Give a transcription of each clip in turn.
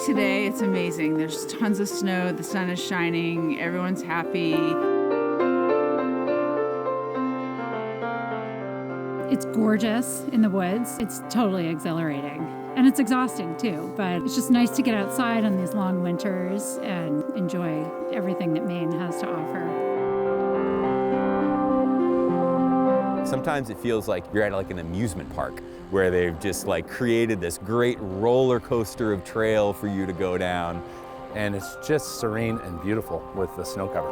Like today, it's amazing. There's tons of snow, the sun is shining, everyone's happy. It's gorgeous in the woods. It's totally exhilarating. And it's exhausting too, but it's just nice to get outside on these long winters and enjoy everything that Maine has to offer. Sometimes it feels like you're at like an amusement park where they've just like created this great roller coaster of trail for you to go down. And it's just serene and beautiful with the snow cover.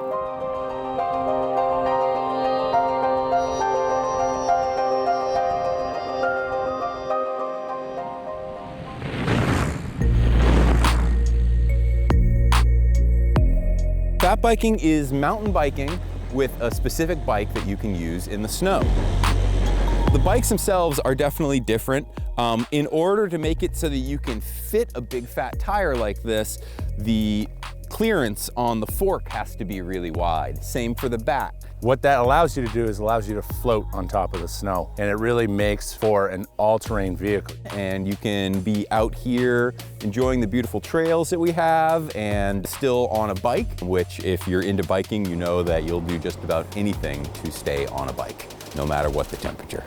Fat biking is mountain biking with a specific bike that you can use in the snow. The bikes themselves are definitely different. In order to make it so that you can fit a big fat tire like this, the clearance on the fork has to be really wide. Same for the back. What that allows you to do is allows you to float on top of the snow, and it really makes for an all-terrain vehicle. And you can be out here enjoying the beautiful trails that we have and still on a bike, which if you're into biking, you know that you'll do just about anything to stay on a bike, no matter what the temperature.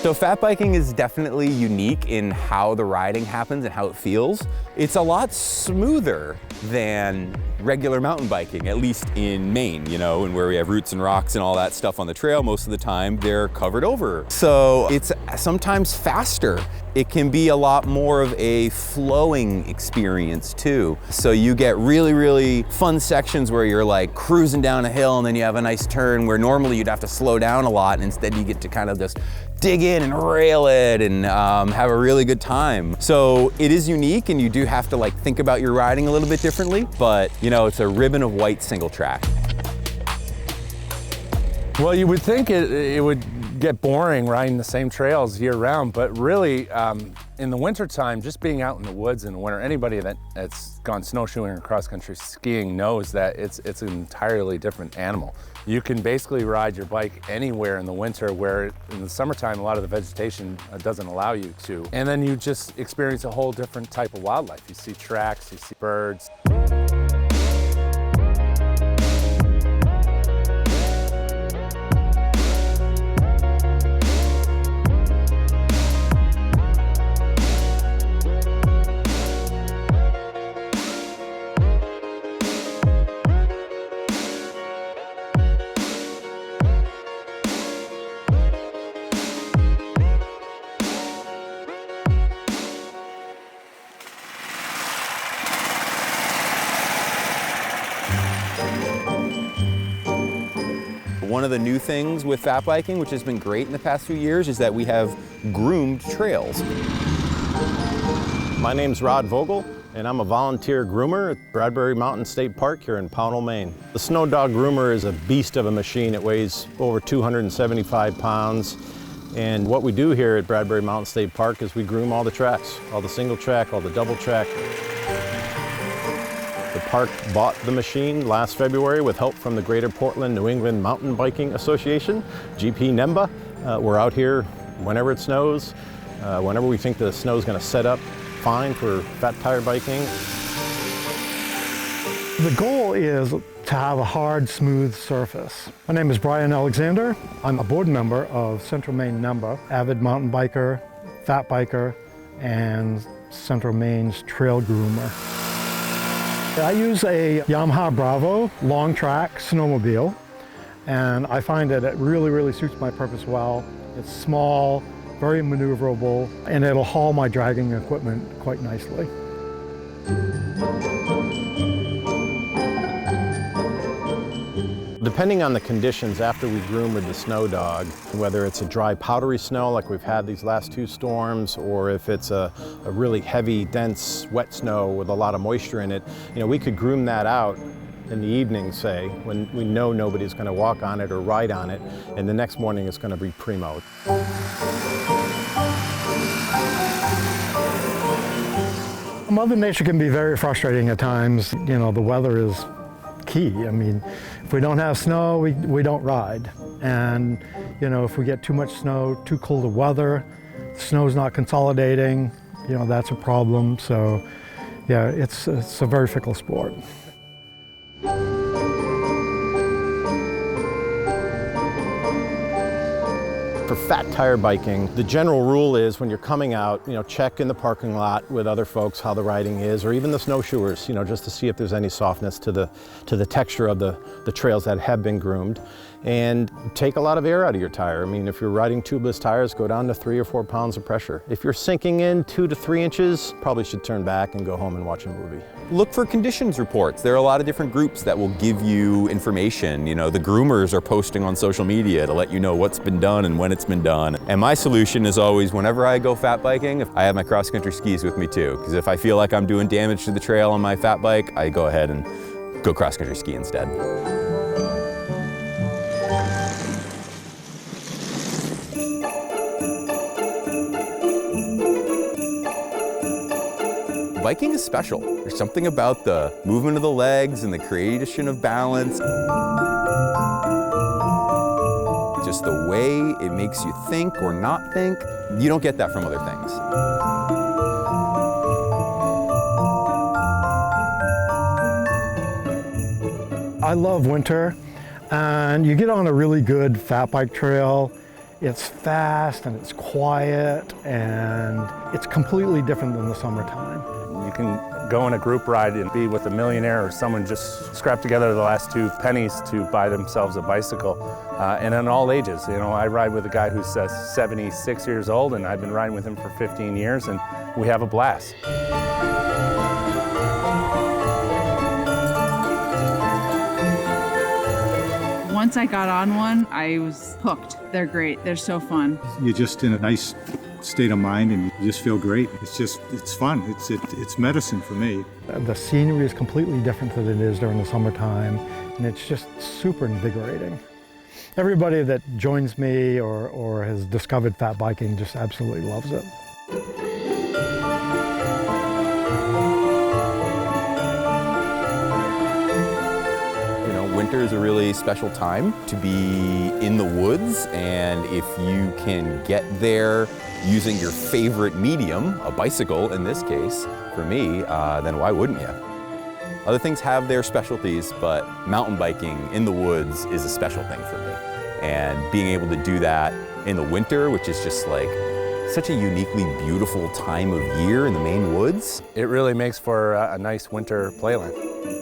So fat biking is definitely unique in how the riding happens and how it feels. It's a lot smoother than regular mountain biking, at least in Maine, you know, and where we have roots and rocks and all that stuff on the trail. Most of the time they're covered over. So it's sometimes faster. It can be a lot more of a flowing experience too. So you get really, really fun sections where you're like cruising down a hill and then you have a nice turn where normally you'd have to slow down a lot, and instead you get to kind of just dig in and rail it and have a really good time. So it is unique, and you do have to like think about your riding a little bit differently, but you know, it's a ribbon of white single track. Well, you would think it would get boring riding the same trails year round, but really in the winter time, just being out in the woods in the winter, anybody that's gone snowshoeing or cross-country skiing knows that it's an entirely different animal. You can basically ride your bike anywhere in the winter, where in the summertime a lot of the vegetation doesn't allow you to. And then you just experience a whole different type of wildlife. You see tracks, you see birds. One of the new things with fat biking, which has been great in the past few years, is that we have groomed trails. My name's Rod Vogel, and I'm a volunteer groomer at Bradbury Mountain State Park here in Pownell, Maine. The Snow Dog Groomer is a beast of a machine. It weighs over 275 pounds. And what we do here at Bradbury Mountain State Park is we groom all the tracks, all the single track, all the double track. The park bought the machine last February with help from the Greater Portland New England Mountain Biking Association, GP NEMBA. We're out here whenever it snows, whenever we think the snow is going to set up fine for fat tire biking. The goal is to have a hard, smooth surface. My name is Brian Alexander. I'm a board member of Central Maine NEMBA, avid mountain biker, fat biker, and Central Maine's trail groomer. I use a Yamaha Bravo long track snowmobile, and I find that it really, really suits my purpose well. It's small, very maneuverable, and it'll haul my dragging equipment quite nicely. Depending on the conditions after we groom with the Snow Dog, whether it's a dry powdery snow like we've had these last two storms, or if it's a really heavy, dense, wet snow with a lot of moisture in it, you know, we could groom that out in the evening, say, when we know nobody's going to walk on it or ride on it, and the next morning it's going to be primo. Mother Nature can be very frustrating at times. You know, the weather is key. I mean, if we don't have snow, we don't ride. And, you know, if we get too much snow, too cold of weather, snow's not consolidating, you know, that's a problem. So, yeah, it's a very fickle sport. For fat tire biking, the general rule is when you're coming out, you know, check in the parking lot with other folks how the riding is, or even the snowshoers, you know, just to see if there's any softness to the texture of the trails that have been groomed. And take a lot of air out of your tire. I mean, if you're riding tubeless tires, go down to 3 or 4 pounds of pressure. If you're sinking in 2 to 3 inches, probably should turn back and go home and watch a movie. Look for conditions reports. There are a lot of different groups that will give you information. You know, the groomers are posting on social media to let you know what's been done and when it's been done. And my solution is always, whenever I go fat biking, I have my cross-country skis with me too. Because if I feel like I'm doing damage to the trail on my fat bike, I go ahead and go cross-country ski instead. Biking is special. There's something about the movement of the legs and the creation of balance. Just the way it makes you think or not think. You don't get that from other things. I love winter, and you get on a really good fat bike trail. It's fast and it's quiet, and it's completely different than the summertime. You can go on a group ride and be with a millionaire or someone just scrapped together the last 2 pennies to buy themselves a bicycle, and in all ages. You know, I ride with a guy who's 76 years old, and I've been riding with him for 15 years, and we have a blast. Once I got on one, I was hooked. They're great. They're so fun. You're just in a nice state of mind and you just feel great. It's fun. It's medicine for me. The scenery is completely different than it is during the summertime, and it's just super invigorating. Everybody that joins me or has discovered fat biking just absolutely loves it. Winter is a really special time to be in the woods, and if you can get there using your favorite medium, a bicycle in this case, for me, then why wouldn't you? Other things have their specialties, but mountain biking in the woods is a special thing for me. And being able to do that in the winter, which is just like such a uniquely beautiful time of year in the Maine woods. It really makes for a nice winter playland.